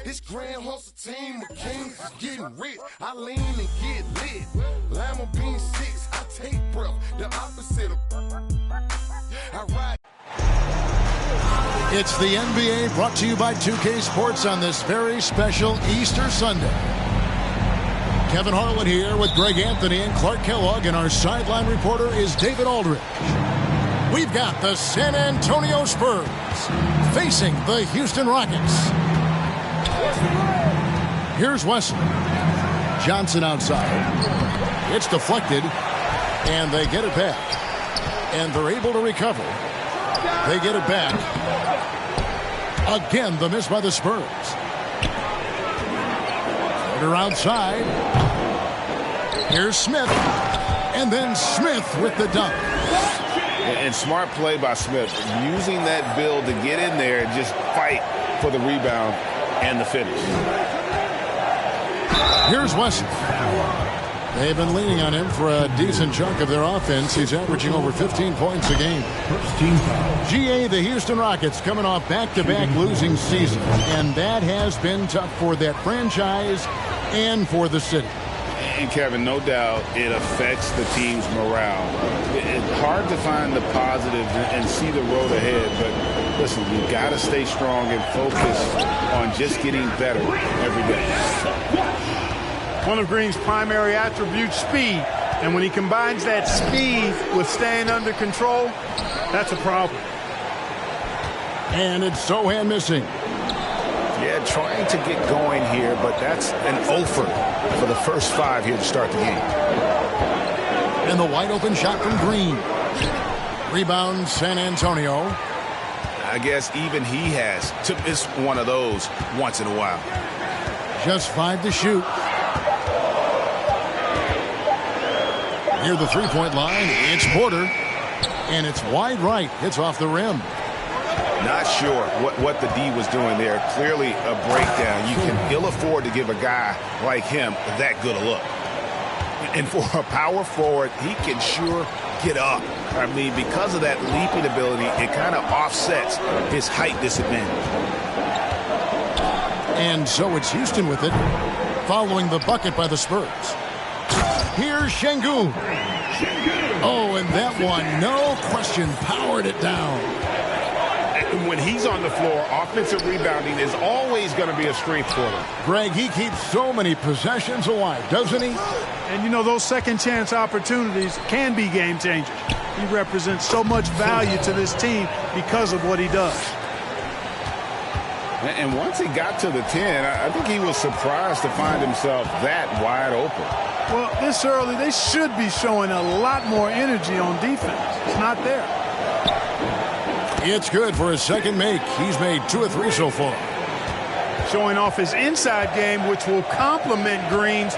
This grand hustle team of kings is getting rich. I lean and get lit. Lima bean 6, I take breath. The opposite of I ride. It's the NBA brought to you by 2K Sports on this very special Easter Sunday. Kevin Harlan here with Greg Anthony and Clark Kellogg, and our sideline reporter is David Aldridge. We've got the San Antonio Spurs facing the Houston Rockets. Here's Wesley. Johnson outside. It's deflected, and they get it back. And they're able to recover. They get it back. Again, the miss by the Spurs. They're outside. Here's Smith. And then Smith with the dunk. And smart play by Smith, using that build to get in there and just fight for the rebound and the finish. Here's Wesley. They've been leaning on him for a decent chunk of their offense. He's averaging over 15 points a game. GA, the Houston Rockets, coming off back-to-back losing season. And that has been tough for that franchise and for the city. And, Kevin, no doubt it affects the team's morale. It's hard to find the positives and see the road ahead. But, listen, you've got to stay strong and focus on just getting better every day. One of Green's primary attributes, speed. And when he combines that speed with staying under control, that's a problem. And it's Sochan missing. Yeah, trying to get going here, but that's an offer for the first 5 here to start the game. And the wide open shot from Green. Rebound San Antonio. I guess even he has to miss one of those once in a while. Just 5 to shoot. Near the three-point line, it's Porter. And it's wide right. It's off the rim. Not sure what the D was doing there. Clearly a breakdown. You can ill afford to give a guy like him that good a look. And for a power forward, he can sure get up. I mean, because of that leaping ability, it kind of offsets his height disadvantage. And so it's Houston with it, following the bucket by the Spurs. Here's Şengün. Oh, and that one, no question, powered it down. And when he's on the floor, offensive rebounding is always going to be a strength for him. Greg, he keeps so many possessions alive, doesn't he? And, you know, those second-chance opportunities can be game changers. He represents so much value to this team because of what he does. And once he got to the 10, I think he was surprised to find himself that wide open. Well, this early, they should be showing a lot more energy on defense. It's not there. It's good for his second make. He's made 2 or 3 so far. Showing off his inside game, which will complement Green's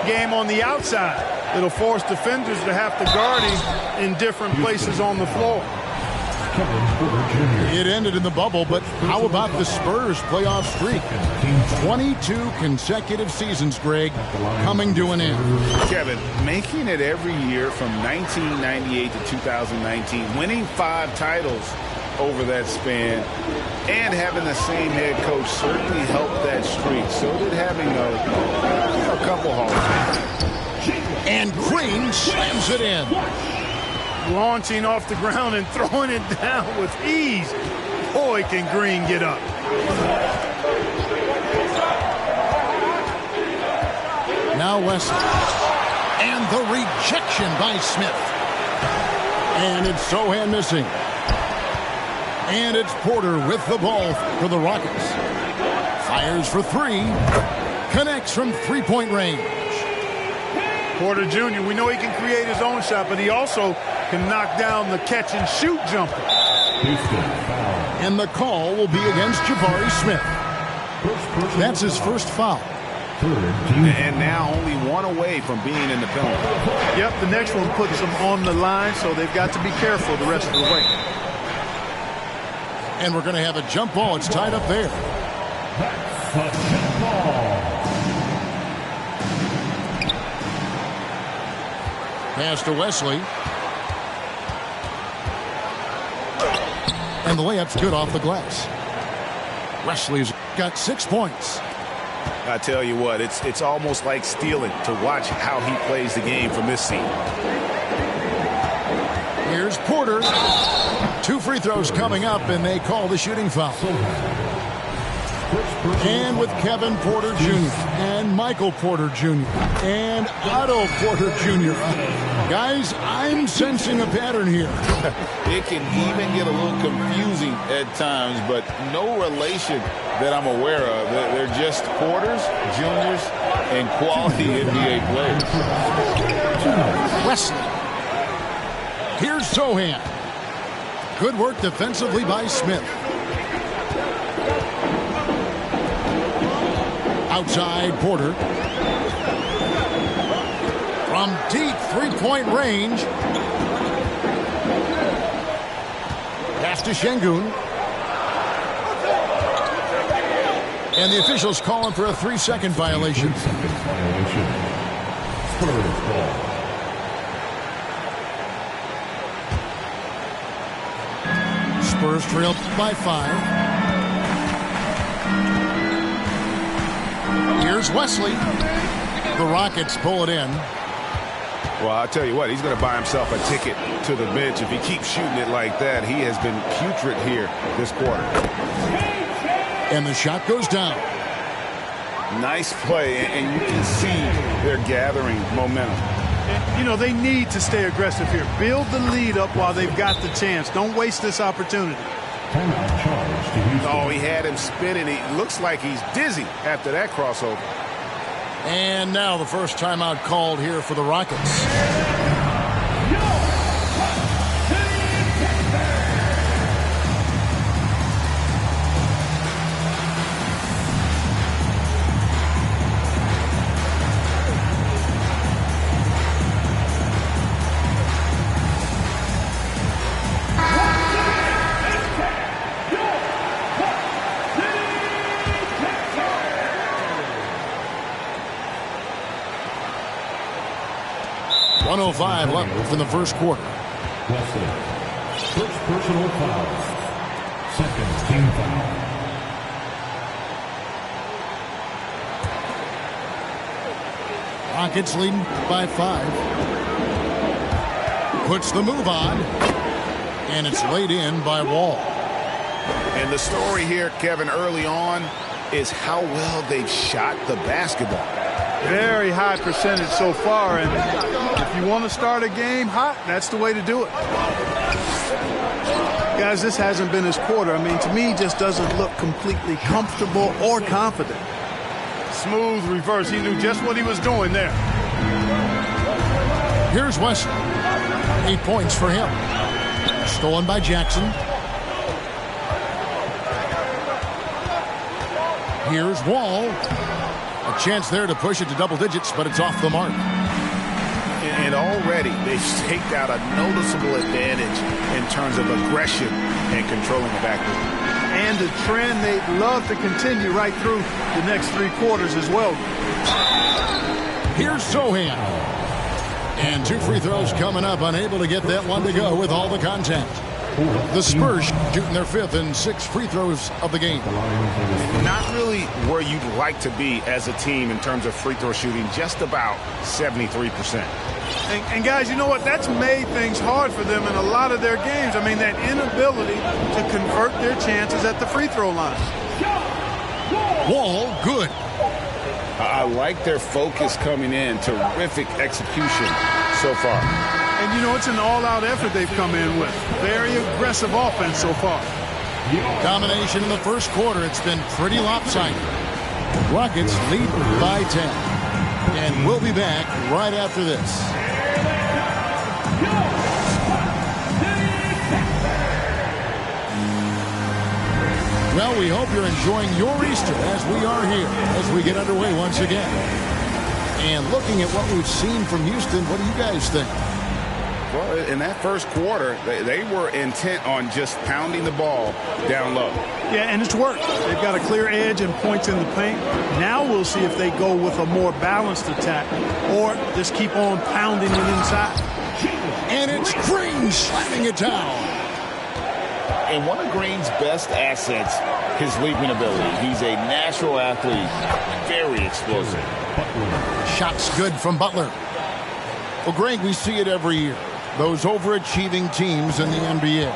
game on the outside. It'll force defenders to have to guard him in different places on the floor. It ended in the bubble, but how about the Spurs playoff streak? 22 consecutive seasons, Greg, coming to an end. Kevin, making it every year from 1998 to 2019, winning 5 titles over that span, and having the same head coach certainly helped that streak. So did having a couple Hall of Famers. And Green slams it in. Launching off the ground and throwing it down with ease. Boy, can Green get up. Now Wesley. And the rejection by Smith. And it's Sochan missing. And it's Porter with the ball for the Rockets. Fires for 3. Connects from three-point range. Porter Jr., we know he can create his own shot, but he also can knock down the catch-and-shoot jumper. And the call will be against Jabari Smith. That's his first foul. And now only 1 away from being in the penalty. Yep, the next one puts them on the line, so they've got to be careful the rest of the way. And we're going to have a jump ball. It's tied up there. Pass to Wesley. And the layup's good off the glass. Wesley's got 6 points. I tell you what, it's almost like stealing to watch how he plays the game from this seat. Here's Porter. 2 free throws coming up, and they call the shooting foul. And with Kevin Porter Jr. and Michael Porter Jr. and Otto Porter Jr. Guys, I'm sensing a pattern here. It can even get a little confusing at times, but no relation that I'm aware of. They're just Porters, Juniors, and quality NBA players. Wesley. Here's Sohan. Good work defensively by Smith. Outside Porter. From deep three-point range. Pass to Şengün. And the officials calling for a 3-second violation. Spurs trail by 5. Here's Wesley. The Rockets pull it in. Well, I'll tell you what, he's going to buy himself a ticket to the bench. If he keeps shooting it like that, he has been putrid here this quarter. And the shot goes down. Nice play, and you can see they're gathering momentum. You know, they need to stay aggressive here. Build the lead up while they've got the chance. Don't waste this opportunity. Oh, he had him spinning. He looks like he's dizzy after that crossover. And now the first timeout called here for the Rockets. 1:05 left in the first quarter. Wesley, first personal foul. Second team foul. Rockets leading by 5. Puts the move on. And it's laid in by Wall. And the story here, Kevin, early on is how well they've shot the basketball. Very high percentage so far, and if you want to start a game hot, that's the way to do it. Guys, this hasn't been his quarter. I mean, to me, he just doesn't look completely comfortable or confident. Smooth reverse. He knew just what he was doing there. Here's Wesley. 8 points for him. Stolen by Jackson. Here's Wall. A chance there to push it to double digits, but it's off the mark. And already they've staked out a noticeable advantage in terms of aggression and controlling the backcourt. And a trend they'd love to continue right through the next 3 quarters as well. Here's Sohan. And 2 free throws coming up, unable to get that one to go with all the contact. The Spurs shooting their 5th and 6th free throws of the game. Not really where you'd like to be as a team in terms of free throw shooting, just about 73%. And guys, you know what? That's made things hard for them in a lot of their games. I mean, that inability to convert their chances at the free throw line. Wall, good. I like their focus coming in. Terrific execution so far. And, you know, it's an all-out effort they've come in with. Very aggressive offense so far. Combination in the first quarter. It's been pretty lopsided. Rockets lead by 10. And we'll be back right after this. Well, we hope you're enjoying your Easter as we are here, as we get underway once again. And looking at what we've seen from Houston, what do you guys think? Well, in that first quarter, they were intent on just pounding the ball down low. Yeah, and it's worked. They've got a clear edge and points in the paint. Now we'll see if they go with a more balanced attack or just keep on pounding it inside. And it's Green slamming it down. And one of Green's best assets his leaping ability. He's a natural athlete, very explosive. Shots good from Butler. Well, Greg, we see it every year. Those overachieving teams in the NBA.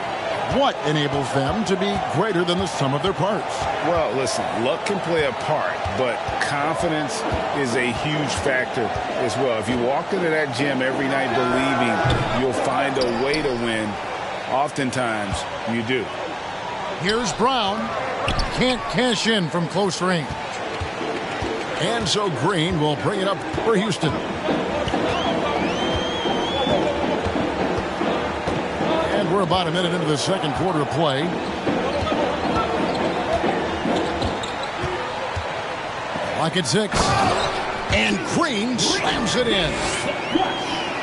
What enables them to be greater than the sum of their parts? Well, listen, luck can play a part, but confidence is a huge factor as well. If you walk into that gym every night believing you'll find a way to win, oftentimes you do. Here's Brown. Can't cash in from close range. And so Green will bring it up for Houston. And we're about a minute into the second quarter of play. Lock at 6. And Green slams it in.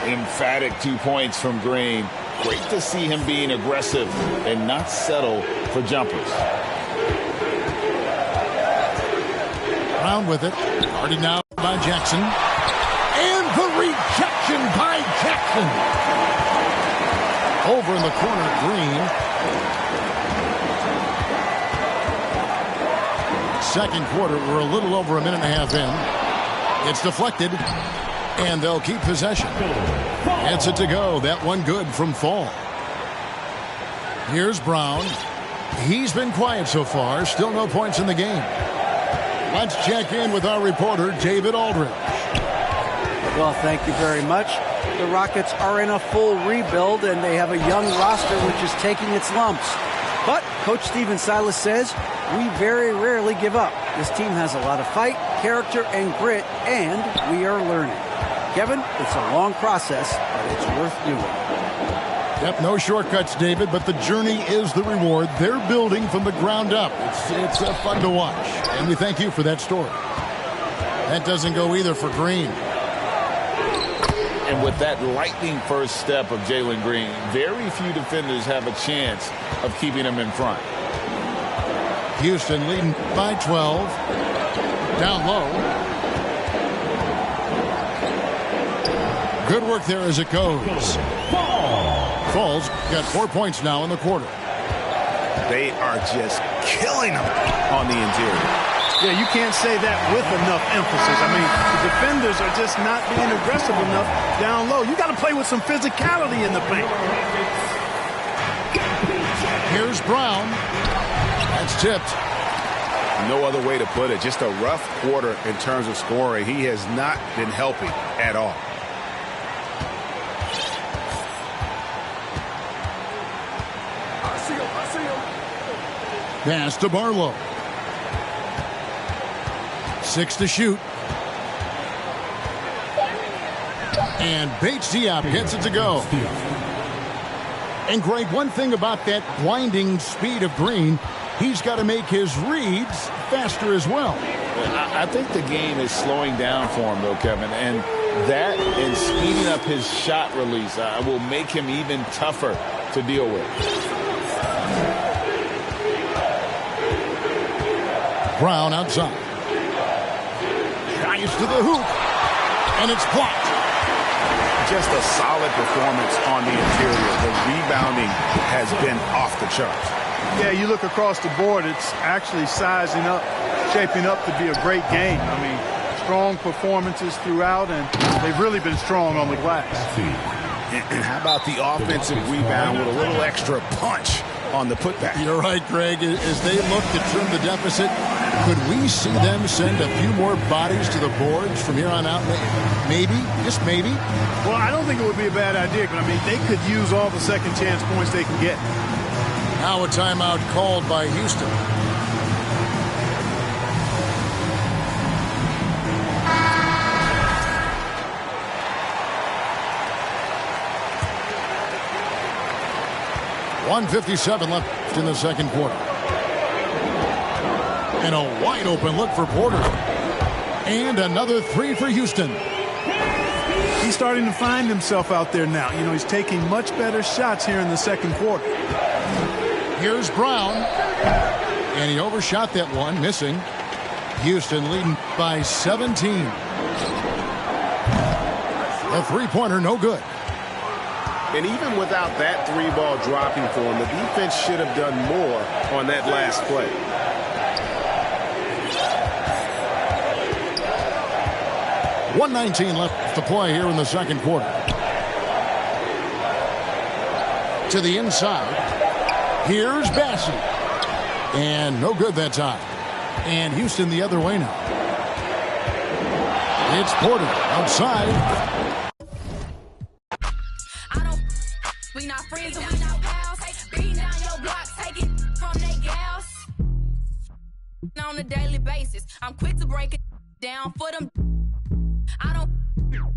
Emphatic 2 points from Green. Great to see him being aggressive and not settle for jumpers. Brown with it. Already now by Jackson. And the rejection by Jackson. Over in the corner, Green. Second quarter, we're a little over a minute and a half in. It's deflected. And they'll keep possession. Gets it to go. That one good from Fall. Here's Brown. He's been quiet so far. Still no points in the game. Let's check in with our reporter, David Aldridge. Well, thank you very much. The Rockets are in a full rebuild, and they have a young roster which is taking its lumps. But Coach Stephen Silas says, we very rarely give up. This team has a lot of fight, character, and grit, and we are learning. Kevin, it's a long process, but it's worth doing. Yep, no shortcuts, David, but the journey is the reward. They're building from the ground up. It's fun to watch, and we thank you for that story. That doesn't go either for Green. And with that lightning first step of Jalen Green, very few defenders have a chance of keeping him in front. Houston leading by 12. Down low. Good work there as it goes. Falls got 4 points now in the quarter. They are just killing them on the interior. Yeah, you can't say that with enough emphasis. I mean, the defenders are just not being aggressive enough down low. You got to play with some physicality in the paint. Here's Brown. That's tipped. No other way to put it. Just a rough quarter in terms of scoring. He has not been helping at all. Pass to Barlow. 6 to shoot. And Bates Diop gets it to go. And Greg, one thing about that blinding speed of Green, he's got to make his reads faster as well. I think the game is slowing down for him, though, Kevin. And that and speeding up his shot release will make him even tougher to deal with. Brown outside. Drives to the hoop. And it's blocked. Just a solid performance on the interior. The rebounding has been off the charts. Yeah, you look across the board, it's actually sizing up, shaping up to be a great game. I mean, strong performances throughout, and they've really been strong on the glass. And how about the offensive rebound with a little extra punch on the putback? You're right, Greg. As they look to trim the deficit, could we see them send a few more bodies to the boards from here on out? Maybe, just maybe. Well, I don't think it would be a bad idea, but I mean, they could use all the second chance points they can get. Now a timeout called by Houston. .157 left in the second quarter. And a wide open look for Porter. And another three for Houston. He's starting to find himself out there now. You know, he's taking much better shots here in the second quarter. Here's Brown. And he overshot that one, missing. Houston leading by 17. A three-pointer, no good. And even without that three ball dropping for him, the defense should have done more on that last play. 1:19 left to play here in the second quarter. To the inside. Here's Bassey. And no good that time. And Houston the other way now. It's Porter outside. We not friends and we not pals. Beating down your block, taking from they gals. On a daily basis, I'm quick to break it down for them.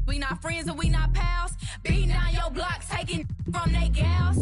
We not friends and we not pals. Beating down your block, taking from they gals.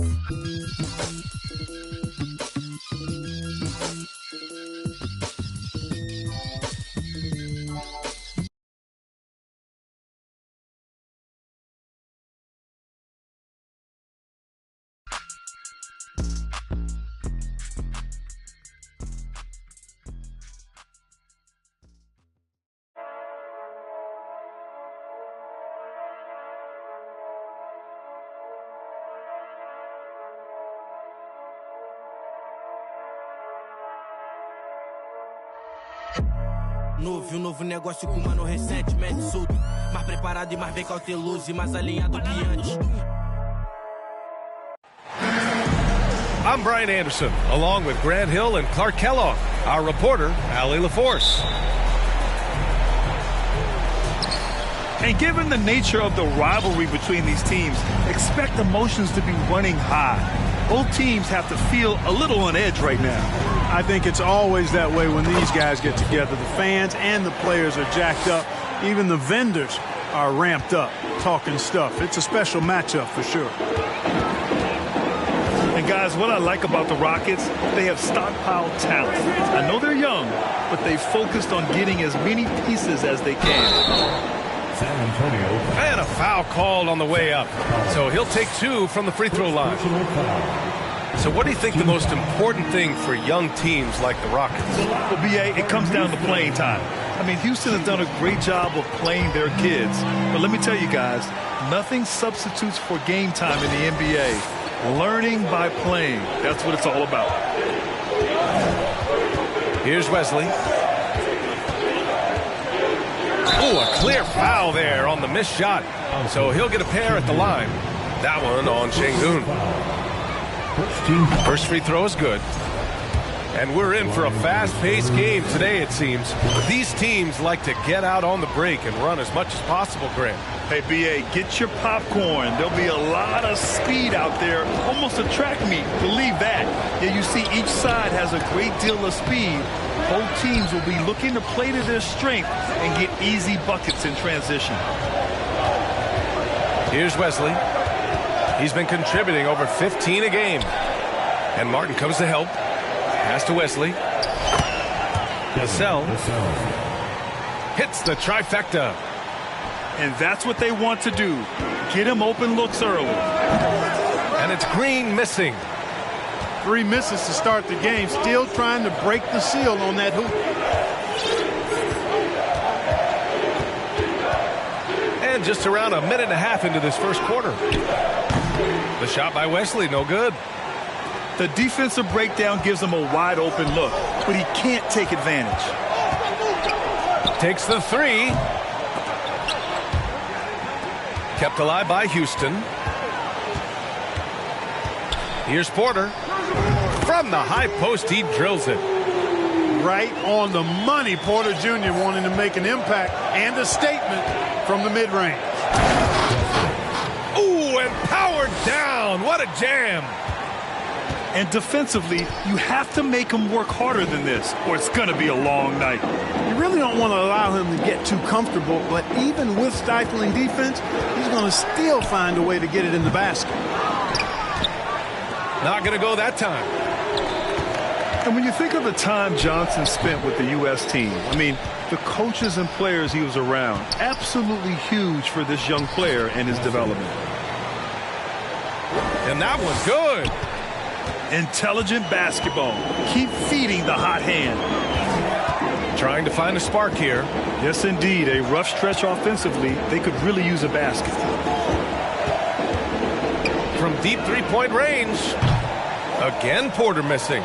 Novo negócio com mano recentemente solto. Mais preparado e mais bem cauteloso e mais alinhado que antes. I'm Brian Anderson, along with Grant Hill and Clark Kellogg. Our reporter, Allie LaForce. And given the nature of the rivalry between these teams, expect emotions to be running high. Both teams have to feel a little on edge right now. I think it's always that way when these guys get together. The fans and the players are jacked up. Even the vendors are ramped up, talking stuff. It's a special matchup for sure. And guys, what I like about the Rockets, they have stockpiled talent. I know they're young, but they focused on getting as many pieces as they can. San Antonio. And a foul called on the way up. So he'll take 2 from the free throw line. So what do you think the most important thing for young teams like the Rockets? Well, B.A., it comes down to playing time. I mean, Houston has done a great job of playing their kids. But let me tell you guys, nothing substitutes for game time in the NBA. Learning by playing. That's what it's all about. Here's Wesley. Oh, a clear foul there on the missed shot. So he'll get a pair at the line. That one on Şengün. First free throw is good. And we're in for a fast-paced game today, it seems. These teams like to get out on the break and run as much as possible, Grant. Hey, B.A., get your popcorn. There'll be a lot of speed out there, almost a track meet. Believe that. Yeah, you see each side has a great deal of speed. Both teams will be looking to play to their strength and get easy buckets in transition. Here's Wesley. He's been contributing over 15 a game. And Martin comes to help. Pass to Wesley. Vassell hits the trifecta. And that's what they want to do. Get him open looks early. And it's Green missing. 3 misses to start the game. Still trying to break the seal on that hoop. And just around a minute and a half into this first quarter. The shot by Wesley, no good. The defensive breakdown gives him a wide open look, but he can't take advantage. Takes the 3. Kept alive by Houston. Here's Porter. From the high post, he drills it. Right on the money. Porter Jr. wanting to make an impact and a statement from the mid-range. Ooh, and powered down. What a jam. And defensively, you have to make him work harder than this, or it's going to be a long night. You really don't want to allow him to get too comfortable, but even with stifling defense, he's going to still find a way to get it in the basket. Not going to go that time. And when you think of the time Johnson spent with the U.S. team, I mean, the coaches and players he was around, absolutely huge for this young player and his development. And that one's good. Intelligent basketball. Keep feeding the hot hand. Trying to find a spark here. Yes, indeed. A rough stretch offensively. They could really use a basket. From deep three-point range. Again, Porter missing.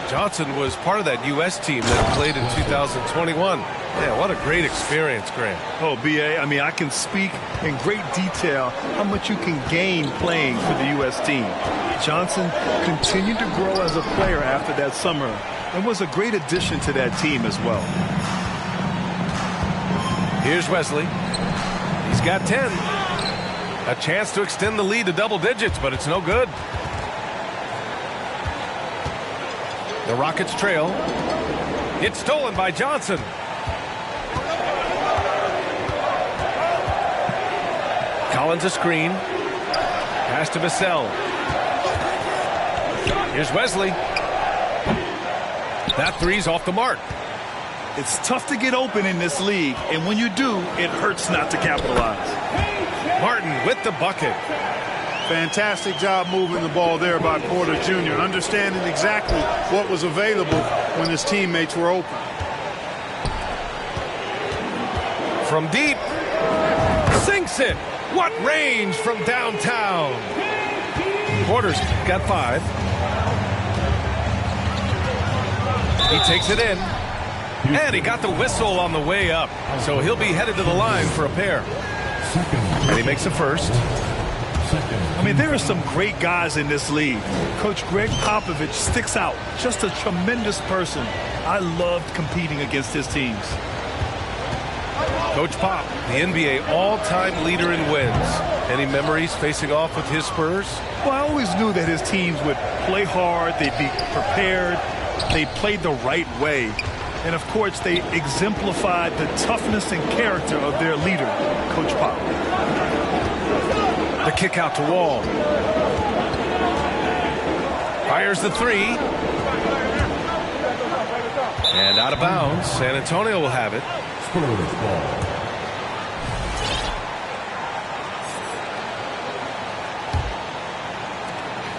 Johnson was part of that U.S. team that played in 2021. Yeah, what a great experience, Grant. Oh, B.A., I mean, I can speak in great detail how much you can gain playing for the U.S. team. Johnson continued to grow as a player after that summer and was a great addition to that team as well. Here's Wesley. He's got 10. A chance to extend the lead to double digits, but it's no good. The Rockets trail. It's stolen by Johnson. Collins a screen. Pass to Vassell. Here's Wesley. That three's off the mark. It's tough to get open in this league, and when you do, it hurts not to capitalize. Martin with the bucket. Fantastic job moving the ball there by Porter Jr., understanding exactly what was available when his teammates were open. From deep. Sinks it. What range from downtown. Porter's got 5. He takes it in. And he got the whistle on the way up. So he'll be headed to the line for a pair. And he makes a first. I mean, there are some great guys in this league. Coach Greg Popovich sticks out. Just a tremendous person. I loved competing against his teams. Coach Pop, the NBA all-time leader in wins. Any memories facing off with his Spurs? Well, I always knew that his teams would play hard. They'd be prepared. They played the right way. And, of course, they exemplified the toughness and character of their leader, Coach Pop. The kick out to Wall. Fires the 3. And out of bounds. San Antonio will have it. Spurs ball.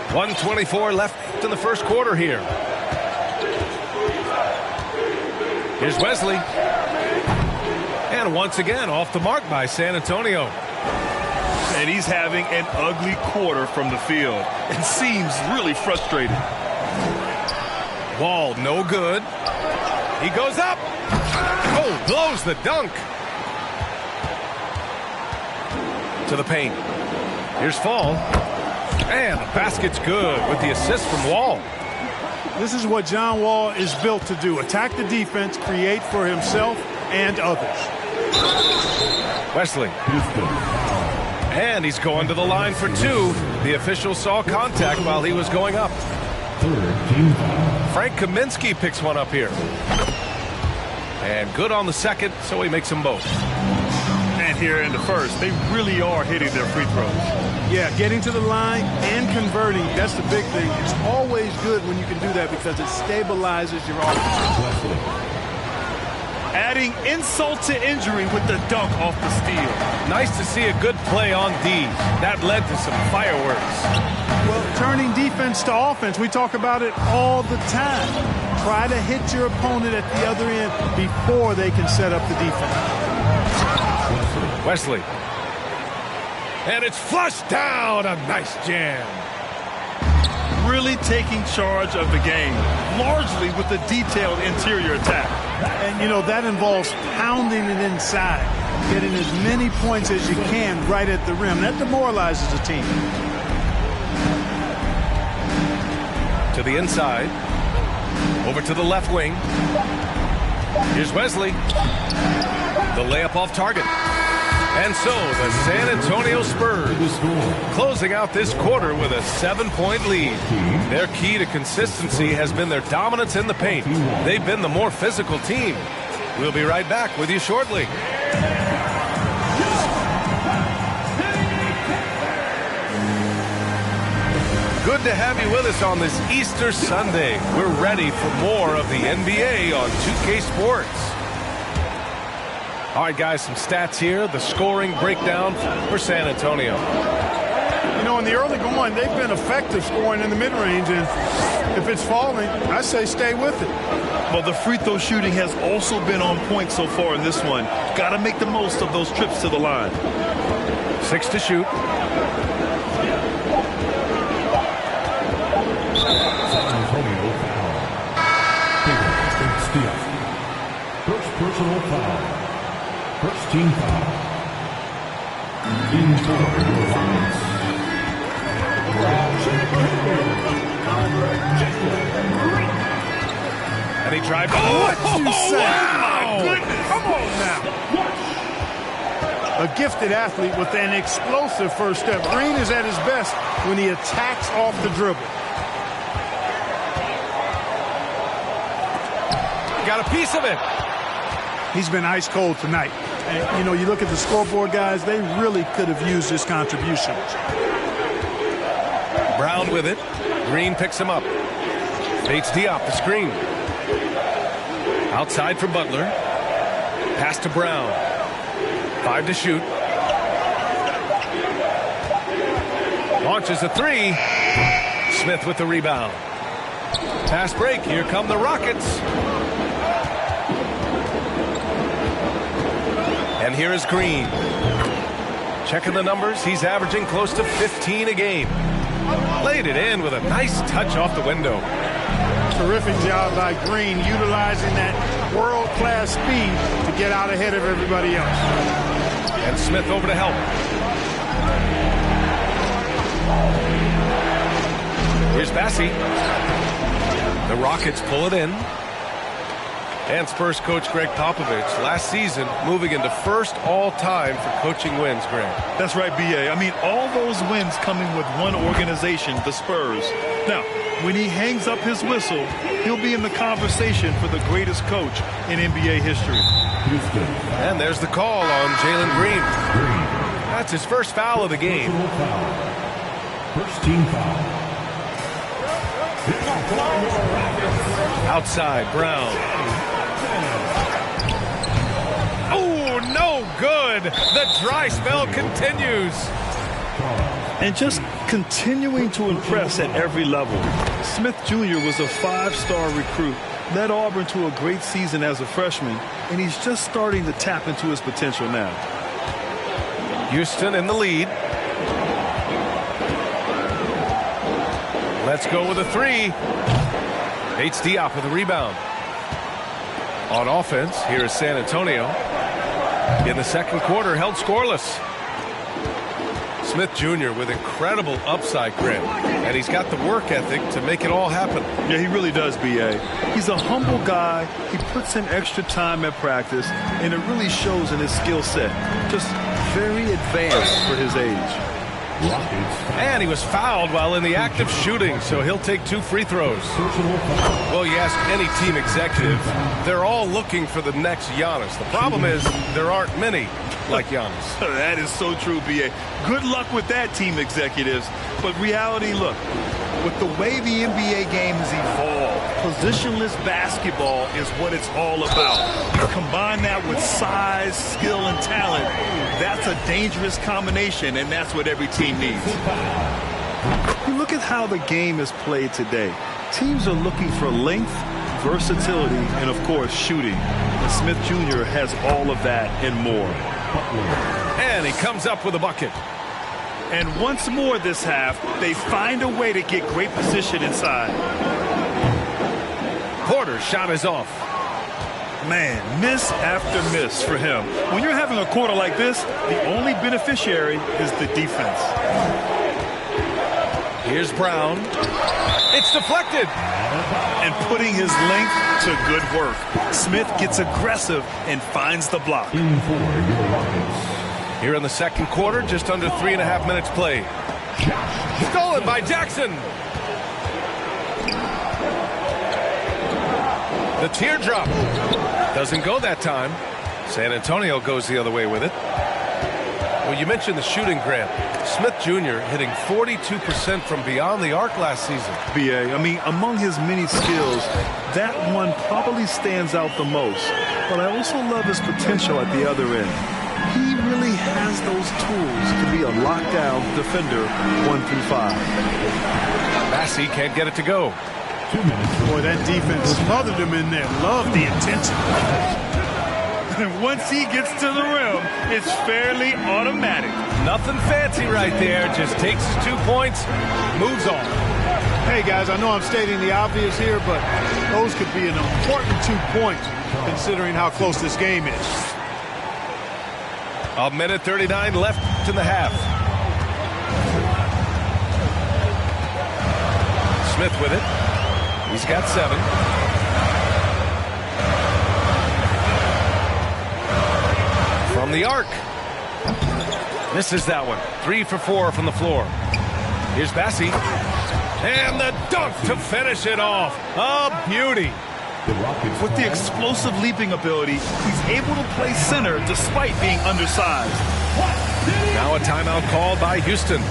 1:24 left in the first quarter here. Here's Wesley. And once again off the mark by San Antonio. And he's having an ugly quarter from the field. It seems really frustrated. Wall no good. He goes up. Oh, blows the dunk. To the paint. Here's Fall. And the basket's good with the assist from Wall. This is what John Wall is built to do. Attack the defense, create for himself and others. Wesley. And he's going to the line for 2. The official saw contact while he was going up. Frank Kaminsky picks one up here. And good on the second, so he makes them both. And here in the first, they really are hitting their free throws. Yeah, getting to the line and converting, that's the big thing. It's always good when you can do that because it stabilizes your offense. Adding insult to injury with the dunk off the steal. Nice to see a good play on D. That led to some fireworks. Well, turning defense to offense, we talk about it all the time. Try to hit your opponent at the other end before they can set up the defense. Wesley. And it's flushed down. A nice jam. Really taking charge of the game, largely with the detailed interior attack. And, you know, that involves pounding it inside, getting as many points as you can right at the rim. That demoralizes a team. To the inside. Over to the left wing. Here's Wesley. The layup off target. And so the San Antonio Spurs closing out this quarter with a 7-point lead. Their key to consistency has been their dominance in the paint. They've been the more physical team. We'll be right back with you shortly. Good to have you with us on this Easter Sunday. We're ready for more of the NBA on 2K Sports. All right, guys, some stats here. The scoring breakdown for San Antonio. You know, in the early going, they've been effective scoring in the mid-range, and if it's falling, I say stay with it. Well, the free throw shooting has also been on point so far in this one. Got to make the most of those trips to the line. 6 to shoot. First personal foul. First team foul. In for your Rockets. And he drives. What you say? My goodness. Come on now. A gifted athlete with an explosive first step. Green is at his best when he attacks off the dribble. Got a piece of it. He's been ice cold tonight. And, you know, you look at the scoreboard, guys, they really could have used his contribution. Brown with it. Green picks him up. Bates Diop, the screen. Outside for Butler. Pass to Brown. 5 to shoot. Launches a 3. Smith with the rebound. Pass break. Here come the Rockets. And here is Green. Checking the numbers. He's averaging close to 15 a game. Laid it in with a nice touch off the window. Terrific job by Green, utilizing that world-class speed to get out ahead of everybody else. And Smith over to help. Here's Bassey. The Rockets pull it in. And Spurs coach Greg Popovich last season moving into first all-time for coaching wins, Greg. That's right, B.A. I mean, all those wins coming with one organization, the Spurs. Now, when he hangs up his whistle, he'll be in the conversation for the greatest coach in NBA history. And there's the call on Jalen Green. That's his first foul of the game. First team foul. Outside, Brown. Oh, no good. The dry spell continues. And just continuing to impress at every level. Smith Jr. was a 5-star recruit, led Auburn to a great season as a freshman, and he's just starting to tap into his potential now. Houston in the lead. Let's go with a 3. Bates Diop with the rebound. On offense, here is San Antonio. In the second quarter, held scoreless. Smith Jr. with incredible upside grip, and he's got the work ethic to make it all happen. Yeah, he really does, B.A. He's a humble guy. He puts in extra time at practice, and it really shows in his skill set. Just very advanced for his age. And he was fouled while in the act of shooting, so he'll take 2 free throws. Well, you ask any team executive, they're all looking for the next Giannis. The problem is there aren't many like Giannis. That is so true, B.A. Good luck with that, team executives. But reality, look, with the way the NBA game has evolved, positionless basketball is what it's all about. You combine that with size, skill, and talent, that's a dangerous combination, and that's what every team needs. You look at how the game is played today. Teams are looking for length, versatility, and, of course, shooting. And Smith Jr. has all of that and more. And he comes up with a bucket. And once more this half, they find a way to get great position inside. Porter's shot is off. Man, miss after miss for him. When you're having a quarter like this, the only beneficiary is the defense. Here's Brown. It's deflected. And putting his length to good work. Smith gets aggressive and finds the block. Here in the second quarter, just under 3.5 minutes played. Stolen by Jackson. The teardrop. Doesn't go that time. San Antonio goes the other way with it. Well, you mentioned the shooting, Grant. Smith Jr. hitting 42% from beyond the arc last season. B.A., I mean, among his many skills, that one probably stands out the most. But I also love his potential at the other end. He really has those tools to be a lockdown defender 1 through 5. Bassey can't get it to go. 2 minutes. Boy, that defense smothered him in there. Love the intensity. And once he gets to the rim, it's fairly automatic. Nothing fancy right there. Just takes his 2 points, moves on. Hey, guys, I know I'm stating the obvious here, but those could be an important 2 points. considering how close this game is. 1:39 left in the half. Smith with it. He's got 7. From the arc. Misses that one. 3 for 4 from the floor. Here's Bassey. And the dunk to finish it off. A beauty. With the explosive leaping ability, he's able to play center despite being undersized. Now a timeout called by Houston.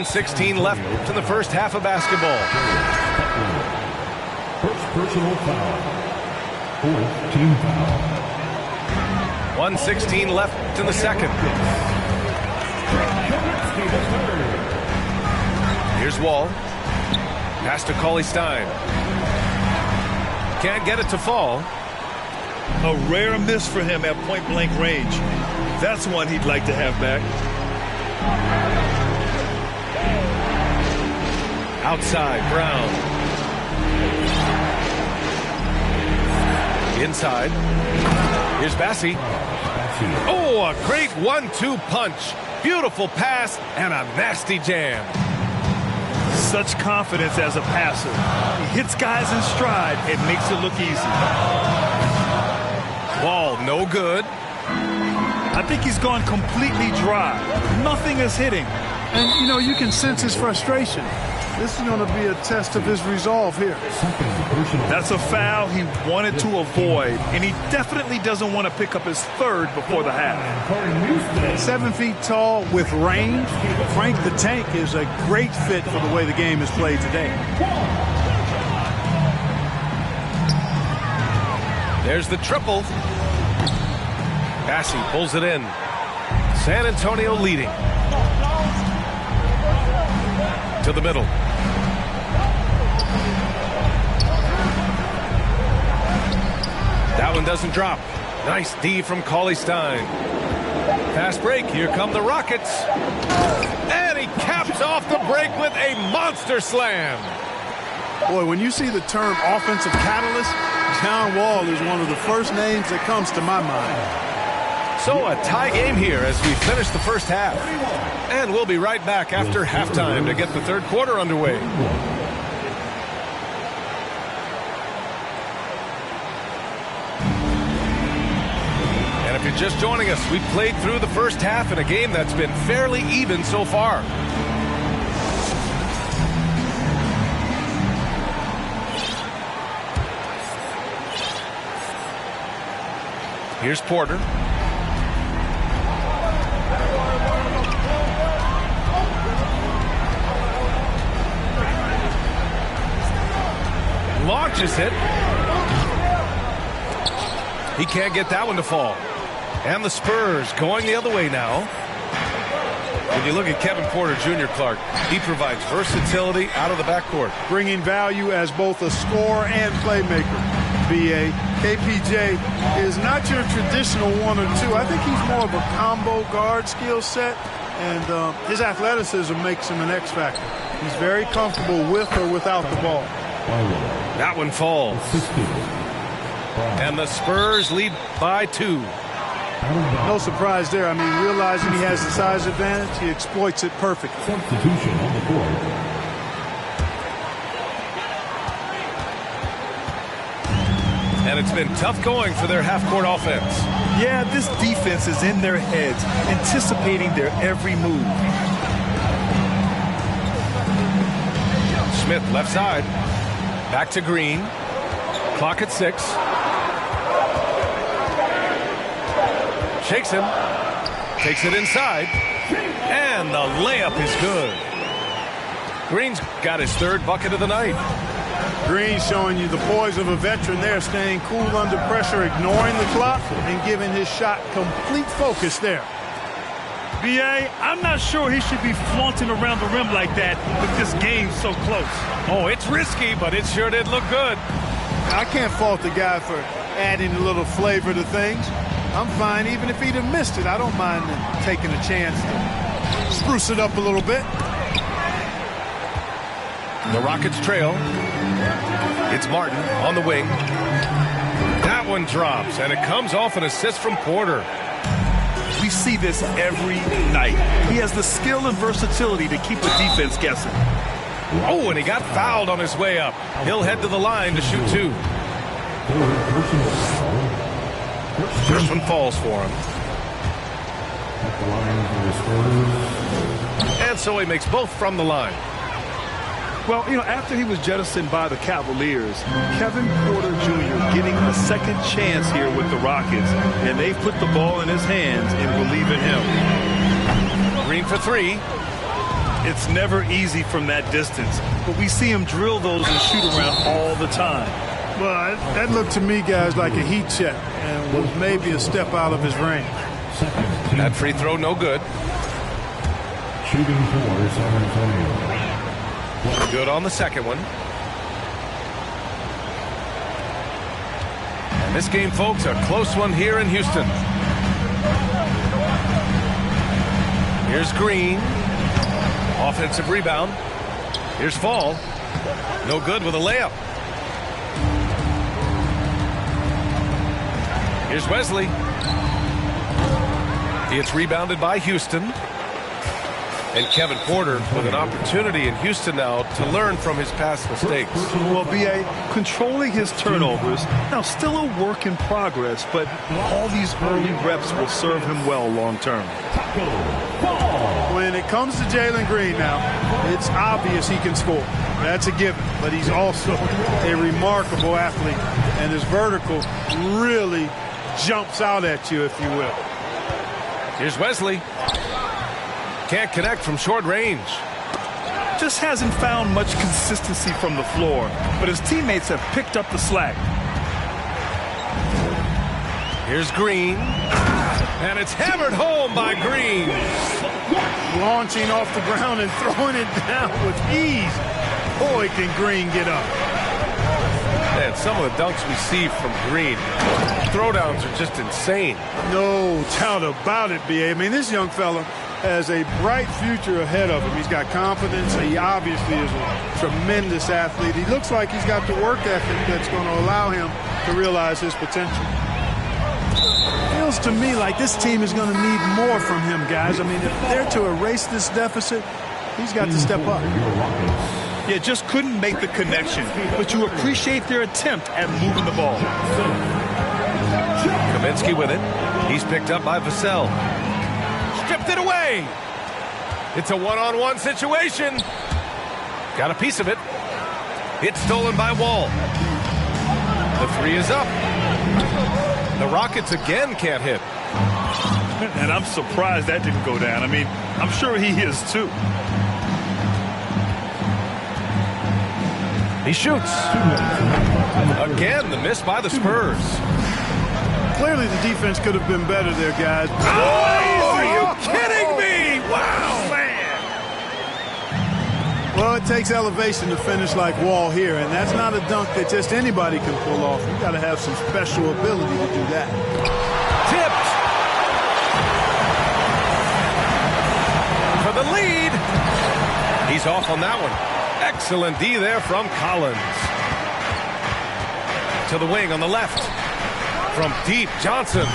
.16 left in the first half of basketball. First personal foul. Fourth team foul. 1:16 left in the second. Here's Wall. Pass to Cauley-Stein. Can't get it to fall. A rare miss for him at point-blank range. That's one he'd like to have back. Outside, Brown. Inside. Here's Bassey. Oh, a great 1-2 punch. Beautiful pass and a nasty jam. Such confidence as a passer. He hits guys in stride and makes it look easy. Wall, no good. I think he's gone completely dry. Nothing is hitting. And, you know, you can sense his frustration. This is going to be a test of his resolve here. That's a foul he wanted to avoid, and he definitely doesn't want to pick up his third before the half. 7 feet tall with range, Frank the Tank is a great fit for the way the game is played today. There's the triple. Bassey pulls it in. San Antonio leading. To the middle. That one doesn't drop. Nice D from Cauley-Stein. Fast break. Here come the Rockets. And he caps off the break with a monster slam. Boy, when you see the term offensive catalyst, John Wall is one of the first names that comes to my mind. So a tie game here as we finish the first half. And we'll be right back after halftime to get the third quarter underway. And if you're just joining us, we played through the first half in a game that's been fairly even so far. Here's Porter. Launches it. He can't get that one to fall. And the Spurs going the other way now. When you look at Kevin Porter Jr., Clark, he provides versatility out of the backcourt. Bringing value as both a scorer and playmaker. BA. KPJ is not your traditional 1 or 2. I think he's more of a combo guard skill set, and his athleticism makes him an X factor. He's very comfortable with or without the ball. That one falls. And the Spurs lead by 2. No surprise there. I mean, realizing he has the size advantage, he exploits it perfectly. Substitution on the board. And it's been tough going for their half-court offense. Yeah, this defense is in their heads, anticipating their every move. Smith left side. Back to Green. Clock at 6. Shakes him. Takes it inside. And the layup is good. Green's got his third bucket of the night. Green showing you the poise of a veteran there, staying cool under pressure, ignoring the clock, and giving his shot complete focus there. B.A., I'm not sure he should be flaunting around the rim like that with this game so close. Oh, it's risky, but it sure did look good. I can't fault the guy for adding a little flavor to things. I'm fine even if he'd have missed it. I don't mind taking a chance to spruce it up a little bit. The Rockets trail. It's Martin on the wing. That one drops, and it comes off an assist from Porter. We see this every night. He has the skill and versatility to keep the defense guessing. Oh, and he got fouled on his way up. He'll head to the line to shoot 2. First one falls for him. And so he makes both from the line. Well, you know, after he was jettisoned by the Cavaliers, Kevin Porter Jr. getting a second chance here with the Rockets, and they've put the ball in his hands and believe in him. Green for 3. It's never easy from that distance, but we see him drill those and shoot around all the time. Well, that looked to me, guys, like a heat check and was maybe a step out of his range. That free throw no good. Shooting for San Antonio. Good on the second one. And this game, folks, a close one here in Houston. Here's Green. Offensive rebound. Here's Fall. No good with a layup. Here's Wesley. It's rebounded by Houston. And Kevin Porter with an opportunity in Houston now to learn from his past mistakes. Well, B.A., controlling his turnovers, now still a work in progress, but all these early reps will serve him well long term. When it comes to Jalen Green now, it's obvious he can score. That's a given, but he's also a remarkable athlete, and his vertical really jumps out at you, if you will. Here's Wesley. Can't connect from short range. Just hasn't found much consistency from the floor, but his teammates have picked up the slack. Here's Green. And it's hammered home by Green. Launching off the ground and throwing it down with ease. Boy, can Green get up. Man, some of the dunks we see from Green, throwdowns are just insane. No doubt about it, B.A. I mean, this young fella has a bright future ahead of him. He's got confidence. He obviously is a tremendous athlete. He looks like he's got the work ethic that's going to allow him to realize his potential. Feels to me like this team is going to need more from him, guys. I mean, if they're to erase this deficit, he's got to step up. Yeah, just couldn't make the connection, but you appreciate their attempt at moving the ball. Kaminsky with it. He's picked up by Vassell. Stripped it away. It's a one-on-one situation. Got a piece of it. It's stolen by Wall. The 3 is up. The Rockets again can't hit. And I'm surprised that didn't go down. I mean, I'm sure he is too. He shoots. Again, the miss by the Spurs. Clearly the defense could have been better there, guys. Oh, are you kidding me? Wow, man. Well, it takes elevation to finish like Wall here, and that's not a dunk that just anybody can pull off. You got to have some special ability to do that. Tipped. For the lead. He's off on that one. Excellent D there from Collins. To the wing on the left. From deep, Johnson.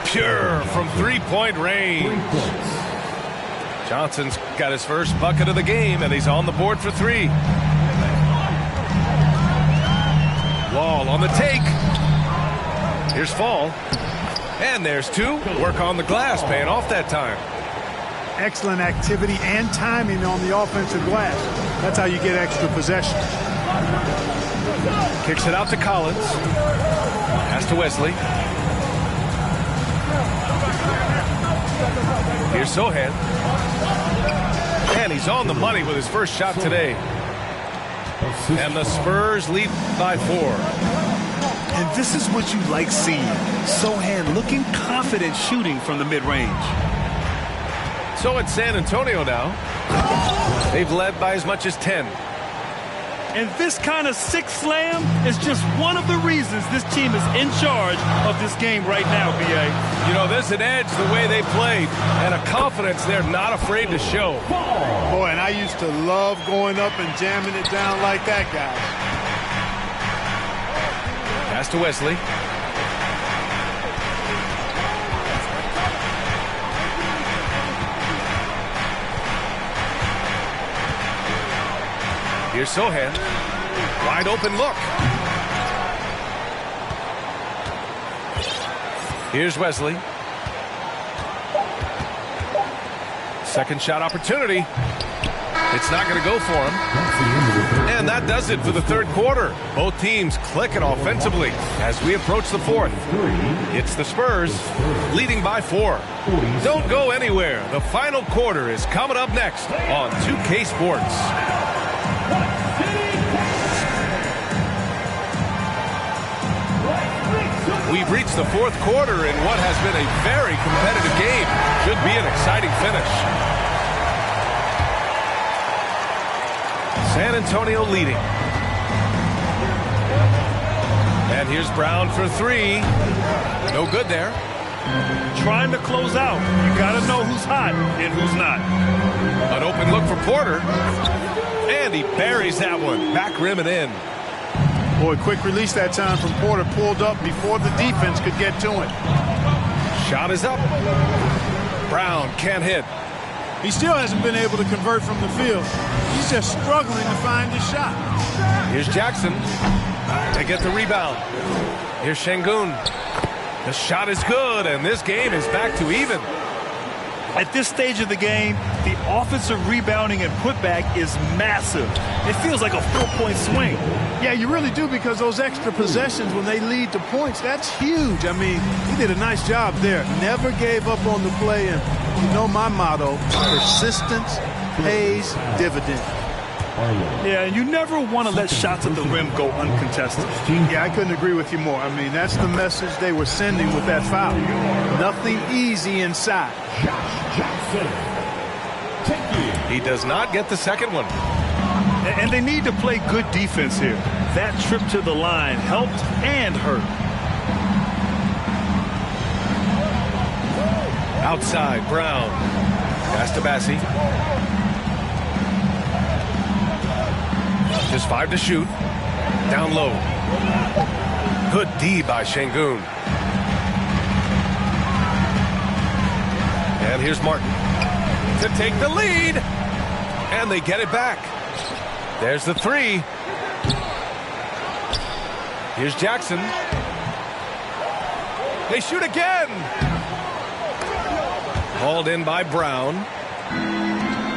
Pure from three-point range. Johnson's got his first bucket of the game, and he's on the board for 3. Wall on the take. Here's Fall. And there's 2. Work on the glass, paying off that time. Excellent activity and timing on the offensive glass. That's how you get extra possession. Kicks it out to Collins. Pass to Wesley. Here's Sohan. And he's on the money with his first shot today. And the Spurs lead by 4. And this is what you like seeing. Sohan looking confident shooting from the mid-range. So it's San Antonio now. They've led by as much as 10. And this kind of sick slam is just one of the reasons this team is in charge of this game right now, B.A. You know, there's an edge the way they played and a confidence they're not afraid to show. Boy, and I used to love going up and jamming it down like that guy. Pass to Wesley. Here's Sohan. Wide open look. Here's Wesley. Second shot opportunity. It's not going to go for him. And that does it for the third quarter. Both teams clicking offensively as we approach the fourth. It's the Spurs leading by 4. Don't go anywhere. The final quarter is coming up next on 2K Sports. We've reached the fourth quarter in what has been a very competitive game. Should be an exciting finish. San Antonio leading. And here's Brown for 3. No good there. Trying to close out. You got to know who's hot and who's not. An open look for Porter. And he buries that one. Back rim and in. Boy, quick release that time from Porter. Pulled up before the defense could get to him. Shot is up. Brown can't hit. He still hasn't been able to convert from the field. He's just struggling to find his shot. Here's Jackson. They get the rebound. Here's Şengün. The shot is good, and this game is back to even. At this stage of the game, the offensive rebounding and putback is massive. It feels like a 4-point swing. Yeah, you really do, because those extra possessions when they lead to points, that's huge. I mean, he did a nice job there. Never gave up on the play, and you know my motto, persistence pays dividends. Yeah, and you never want to let shots at the rim go uncontested. Yeah, I couldn't agree with you more. I mean, that's the message they were sending with that foul. Nothing easy inside. He does not get the second one. And they need to play good defense here. That trip to the line helped and hurt. Outside, Brown. Pass to Bassi. Just 5 to shoot. Down low. Good D by Şengün. And here's Martin to take the lead. And they get it back. There's the 3. Here's Jackson. They shoot again. Hauled in by Brown.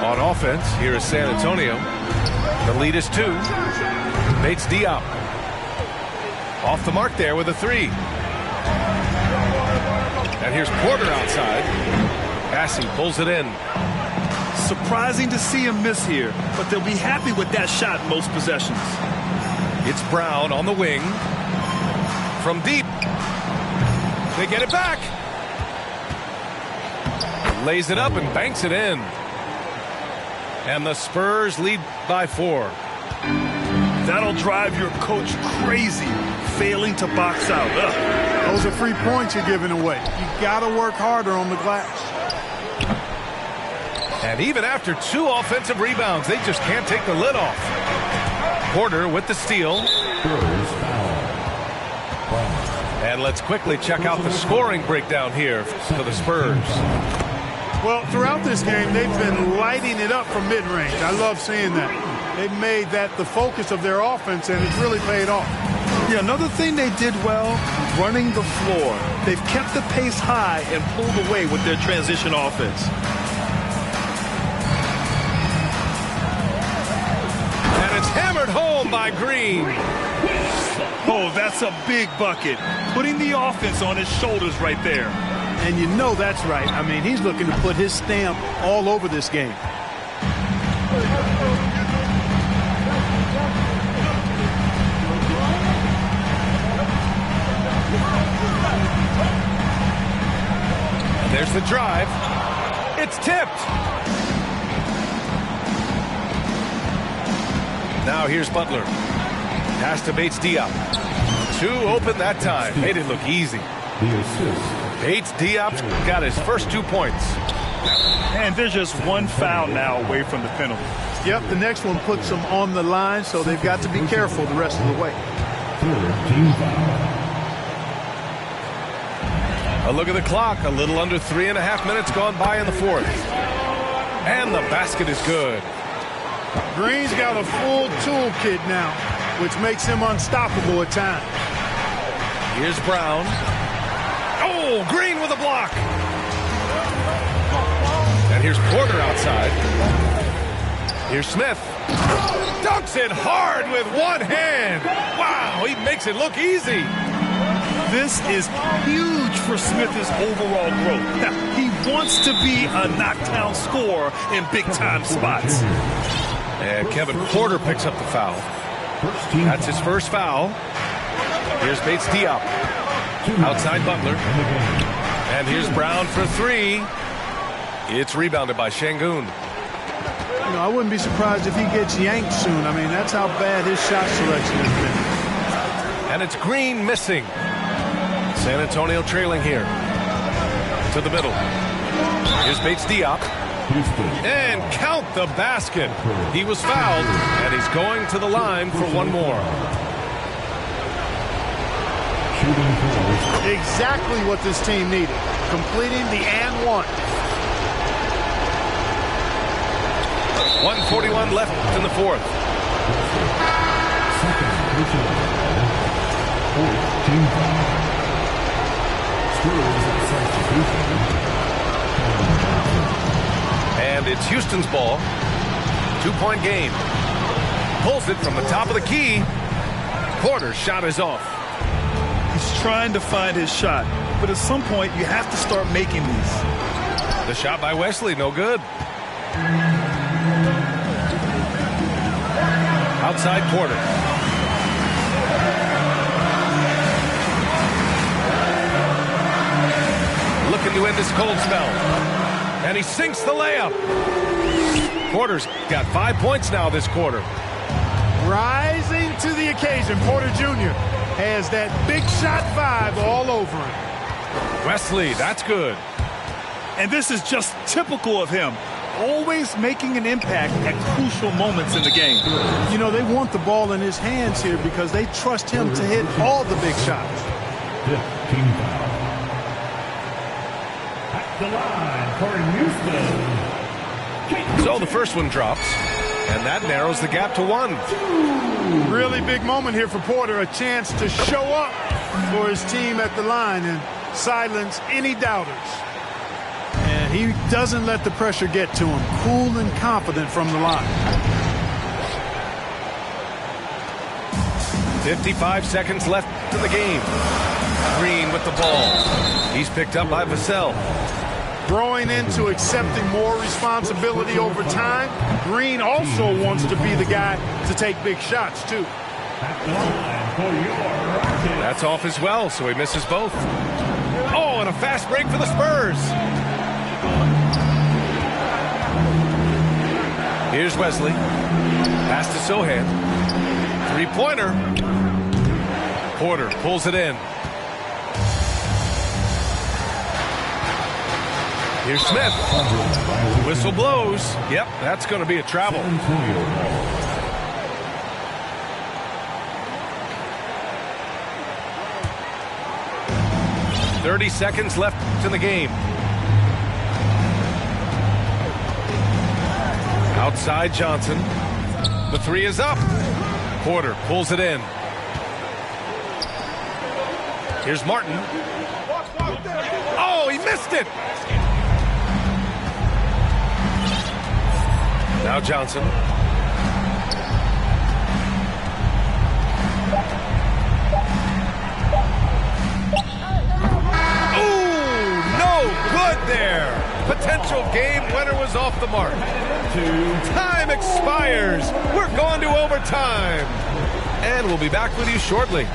On offense, here is San Antonio. The lead is 2. Bates Diop. Off the mark there with a 3. And here's Porter outside. Bassi pulls it in. Surprising to see him miss here, but they'll be happy with that shot most possessions. It's Brown on the wing. From deep. They get it back. Lays it up and banks it in. And the Spurs lead by 4. That'll drive your coach crazy, failing to box out. Ugh. Those are free points you're giving away. You got to work harder on the glass. And even after 2 offensive rebounds, they just can't take the lid off. Porter with the steal. And let's quickly check out the scoring breakdown here for the Spurs. Well, throughout this game, they've been lighting it up from mid-range. I love seeing that. They've made that the focus of their offense, and it's really paid off. Yeah, another thing they did well, running the floor. They've kept the pace high and pulled away with their transition offense. And it's hammered home by Green. Oh, that's a big bucket. Putting the offense on his shoulders right there. And you know that's right. I mean, he's looking to put his stamp all over this game. There's the drive. It's tipped. Now here's Butler. Pass to Bates Diop. Two open that time. Made it look easy. The assist. Bates Diop's got his first 2 points. And there's just one foul now away from the penalty. Yep, the next one puts them on the line, so they've got to be careful the rest of the way. Third team foul. A look at the clock. A little under 3.5 minutes gone by in the fourth. And the basket is good. Green's got a full toolkit now, which makes him unstoppable at times. Here's Brown. Oh, Green with a block. And here's Porter outside. Here's Smith. Dunks it hard with one hand. Wow, he makes it look easy. This is huge for Smith's overall growth. Now, he wants to be a knockdown scorer in big-time spots. And Kevin Porter picks up the foul. That's his first foul. Here's Bates Diop. Outside Butler. And here's Brown for three. It's rebounded by Şengün. You know, I wouldn't be surprised if he gets yanked soon. I mean, that's how bad his shot selection has been. And it's Green missing. San Antonio trailing here. To the middle. Here's Bates Diop. And count the basket. He was fouled, and he's going to the line for one more. Exactly what this team needed. Completing the and one. 1:41 left in the fourth. And it's Houston's ball. 2-point game. Pulls it from the top of the key. Porter's shot is off. He's trying to find his shot, but at some point you have to start making these. The shot by Wesley, no good. Outside Porter. Looking to end this cold spell. And he sinks the layup. Porter's got 5 points now this quarter. Rising to the occasion, Porter Jr. has that big shot 5 all over him. Wesley, that's good. And this is just typical of him. Always making an impact at crucial moments in the game. You know, they want the ball in his hands here because they trust him to hit all the big shots. At the line for Houston. So the first one drops, and that narrows the gap to 1. Really big moment here for Porter, a chance to show up for his team at the line and silence any doubters. And he doesn't let the pressure get to him. Cool and confident from the line. 55 seconds left in the game. Green with the ball. He's picked up by Vassell. Growing into accepting more responsibility over time, Green also wants to be the guy to take big shots, too. That's off as well, so he misses both. Oh, and a fast break for the Spurs. Here's Wesley. Pass to Sohan. Three-pointer. Porter pulls it in. Here's Smith. Whistle blows. Yep, that's going to be a travel. 30 seconds left in the game. Outside Johnson. The three is up. Porter pulls it in. Here's Martin. Oh, he missed it. Now Johnson. Ooh, no good there. Potential game winner was off the mark. Time expires. We're going to overtime. And we'll be back with you shortly.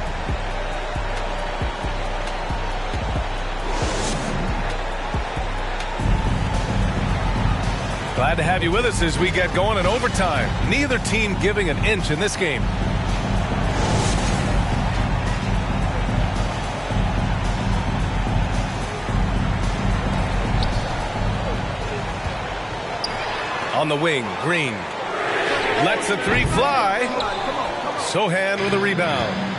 Glad to have you with us as we get going in overtime. Neither team giving an inch in this game. On the wing, Green lets the three fly. Sohan with a rebound.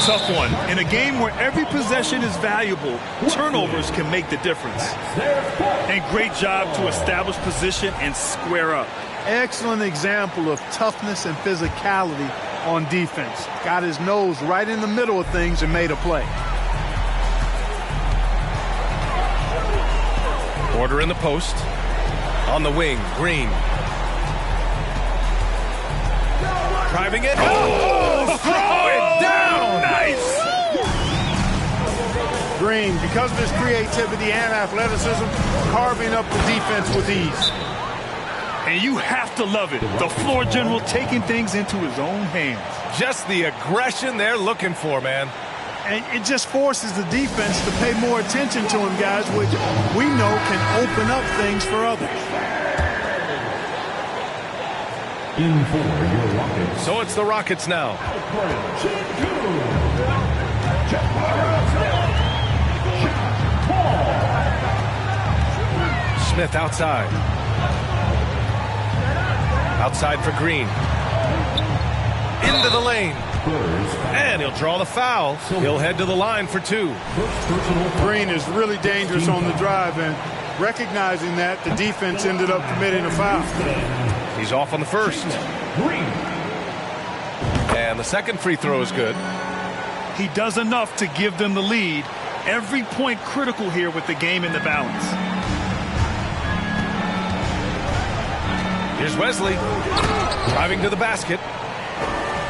Tough one. In a game where every possession is valuable, turnovers can make the difference. And great job to establish position and square up. Excellent example of toughness and physicality on defense. Got his nose right in the middle of things and made a play. Porter in the post. On the wing, Green. Driving it. Oh, throw it down. Nice. Green, because of his creativity and athleticism, carving up the defense with ease. And you have to love it. The floor general taking things into his own hands. Just the aggression they're looking for, man. And it just forces the defense to pay more attention to him, guys, which we know can open up things for others. In for your Rockets. So it's the Rockets now. Smith outside. Outside for Green. Into the lane. And he'll draw the foul. He'll head to the line for two. Green is really dangerous on the drive, and recognizing that, the defense ended up committing a foul. He's off on the first. And the second free throw is good. He does enough to give them the lead. Every point critical here with the game in the balance. Here's Wesley. Driving to the basket.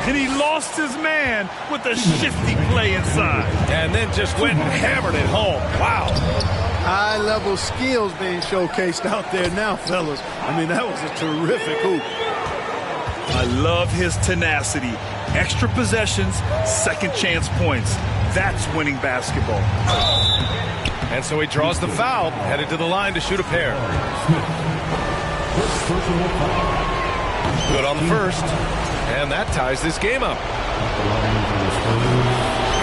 And he lost his man with a shifty play inside. And then just went and hammered it home. Wow. High-level skills being showcased out there now, fellas. I mean, that was a terrific hoop. I love his tenacity. Extra possessions, second chance points. That's winning basketball. And so he draws the foul, headed to the line to shoot a pair. Good on the first. And that ties this game up.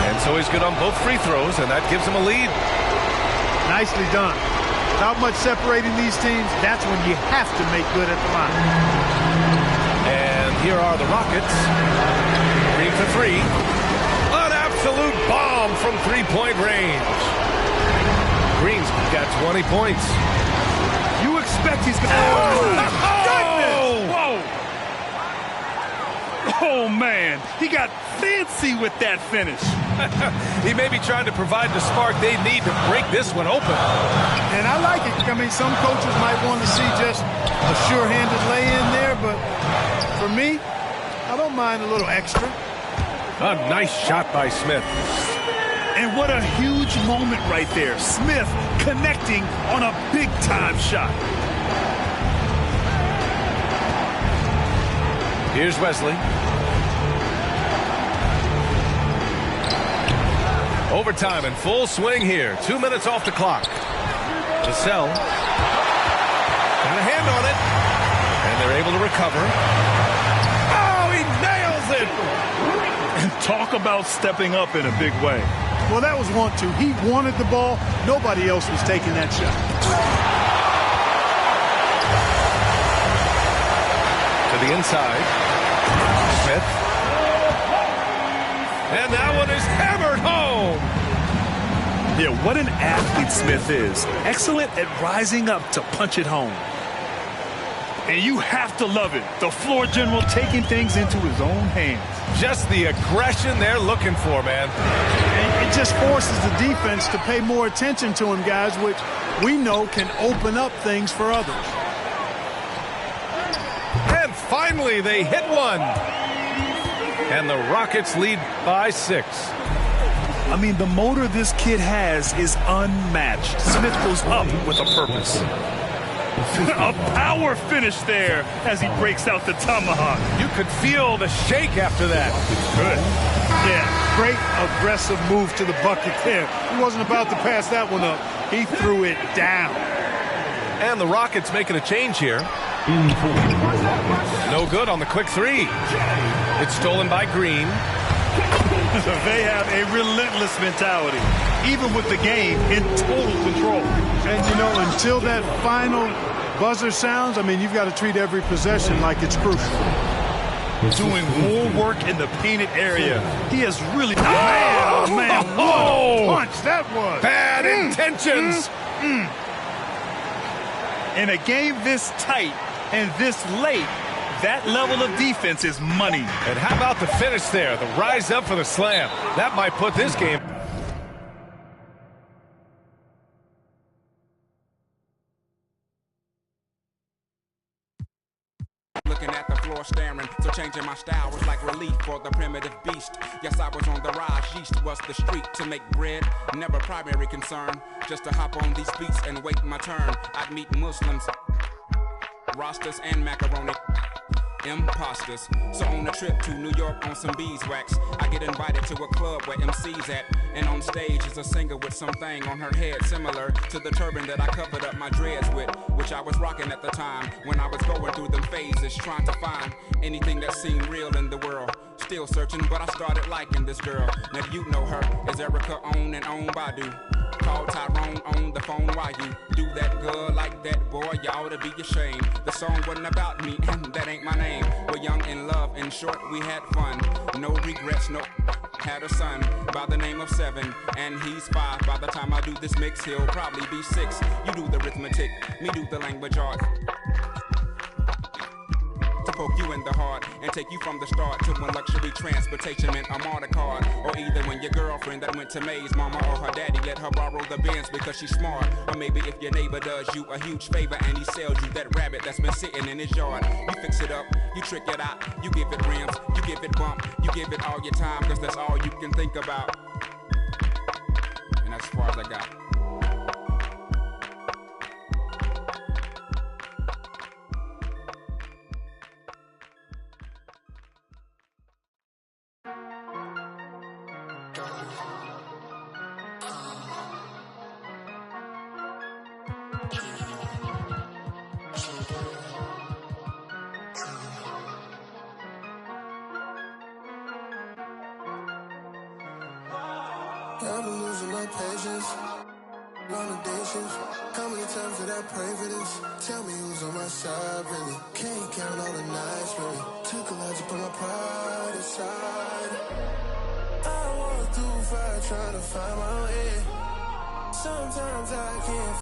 And so he's good on both free throws, and that gives him a lead. Nicely done. Not much separating these teams. That's when you have to make good at the line. And here are the Rockets. Green for three. An absolute bomb from three-point range. Green's got 20 points. You expect he's going to... Oh, goodness! Whoa! Oh, man. He got fancy with that finish. He may be trying to provide the spark they need to break this one open. And I like it. I mean, some coaches might want to see just a sure-handed lay-in there, but for me, I don't mind a little extra. A nice shot by Smith. And what a huge moment right there. Smith connecting on a big-time shot. Here's Wesley. Overtime in full swing here. 2 minutes off the clock. Vassell got a hand on it. And they're able to recover. Oh, he nails it! And talk about stepping up in a big way. Well, that was want to. He wanted the ball. Nobody else was taking that shot. To the inside. Smith. And that one is hammered home. Yeah, what an athlete Smith is. Excellent at rising up to punch it home. And you have to love it. The floor general taking things into his own hands. Just the aggression they're looking for, man. And it just forces the defense to pay more attention to him, guys, which we know can open up things for others. And finally, they hit one. And the Rockets lead by 6. I mean, the motor this kid has is unmatched. Smith goes up with a purpose. A power finish there as he breaks out the tomahawk. You could feel the shake after that. Good. Yeah, great aggressive move to the bucket there. He wasn't about to pass that one up. He threw it down. And the Rockets making a change here. No good on the quick three. It's stolen by Green. They have a relentless mentality, even with the game in total control. And, you know, until that final buzzer sounds, I mean, you've got to treat every possession like it's crucial. Doing more work in the painted area. He has really... Man, what a punch that was. Bad intentions. In a game this tight and this late, that level of defense is money. And how about the finish there? The rise up for the slam. That might put this game... Looking at the floor staring, so changing my style was like relief for the primitive beast. Yes, I was on the rise, yeast was the street to make bread, never primary concern. Just to hop on these beats and wait my turn. I'd meet Muslims, rosters and macaroni. Imposters. So on a trip to New York on some beeswax, I get invited to a club where MC's at, and on stage is a singer with something on her head similar to the turban that I covered up my dreads with, which I was rocking at the time when I was going through them phases, trying to find anything that seemed real in the world. Still searching, but I started liking this girl. Now you know her as Erica on and on Badu. Call Tyrone on the phone. Why you do that good like that, boy? You ought to be ashamed. The song wasn't about me, and that ain't my name. We're young in love, in short, we had fun. No regrets, no. Had a son by the name of 7, and he's 5. By the time I do this mix, he'll probably be 6. You do the arithmetic, me do the language art. To poke you in the heart and take you from the start to when luxury transportation meant a MARTA card. Or either when your girlfriend that went to Maze, mama or her daddy let her borrow the Benz because she's smart. Or maybe if your neighbor does you a huge favor and he sells you that rabbit that's been sitting in his yard. You fix it up, you trick it out, you give it rims, you give it bump, you give it all your time because that's all you can think about. And that's as far as I got. I've been losing my patience, long day shifts. How many times did I pray for this? Tell me who's on my side, really. Can't count all the nights, really. Took a lot to put my pride aside. I walk through fire trying to find my way. Sometimes I can't